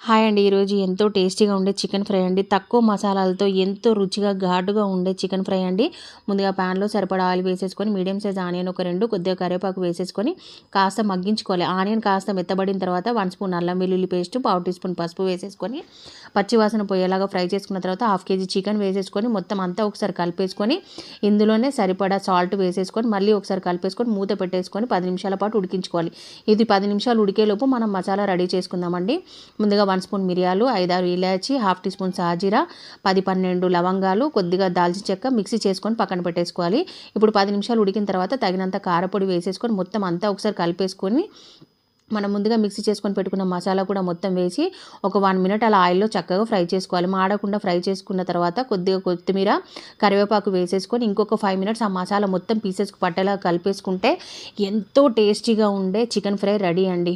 Hi అండి. ఈరోజు ఎంతో టేస్టీగా ఉండే చికెన్ ఫ్రై అండి. తక్కువ మసాలాలతో ఎంతో రుచిగా ఘాటుగా ఉండే చికెన్ ఫ్రై అండి. ముందుగా ప్యాన్లో సరిపడా ఆయిల్ వేసేసుకొని మీడియం సైజ్ ఆనియన్ ఒక 2 కొద్దిగా కరివేపాకు వేసేసుకొని కాస్త మగ్గించుకోవాలి. ఆనియన్ కాస్త మెత్తబడిన తర్వాత 1 స్పూన్ అల్లం వెల్లుల్లి పేస్ట్, పావు టీ స్పూన్ పసుపు వేసేసుకొని పచ్చివాసన పోయేలాగా ఫ్రై చేసుకున్న తర్వాత హాఫ్ కేజీ చికెన్ వేసేసుకొని మొత్తం అంతా ఒకసారి కలిపేసుకొని ఇందులోనే సరిపడా సాల్ట్ వేసేసుకొని మళ్ళీ ఒకసారి కలిపేసుకొని మూత పెట్టేసుకొని 10 నిమిషాల పాటు ఉడికించుకోవాలి. ఇది 10 నిమిషాలు ఉడికేలోపు మనం మసాలా రెడీ చేసుకుందామండి. ముందుగా 1 స్పూన్ మిరియాలు, 5-6 ఇలాచి, హాఫ్ టీ స్పూన్ సాజీరా, 10-12 లవంగాలు, కొద్దిగా దాల్చిన చెక్క మిక్సీ చేసుకొని పక్కన పెట్టేసుకోవాలి. ఇప్పుడు 10 నిమిషాలు ఉడికిన తర్వాత తగినంత కారపొడి వేసేసుకొని మొత్తం అంతా ఒకసారి కలిపేసుకొని మనం ముందుగా మిక్సీ చేసుకొని పెట్టుకున్న మసాలా కూడా మొత్తం వేసి ఒక 1 మినిట్ అలా ఆయిల్లో చక్కగా ఫ్రై చేసుకోవాలి. మాడకుండా ఫ్రై చేసుకున్న తర్వాత కొద్దిగా కొత్తిమీర, కరివేపాకు వేసేసుకొని ఇంకొక 5 మినిట్స్ ఆ మసాలా మొత్తం పీసెస్కి పట్టేలా కలిపేసుకుంటే ఎంతో టేస్టీగా ఉండే చికెన్ ఫ్రై రెడీ అండి.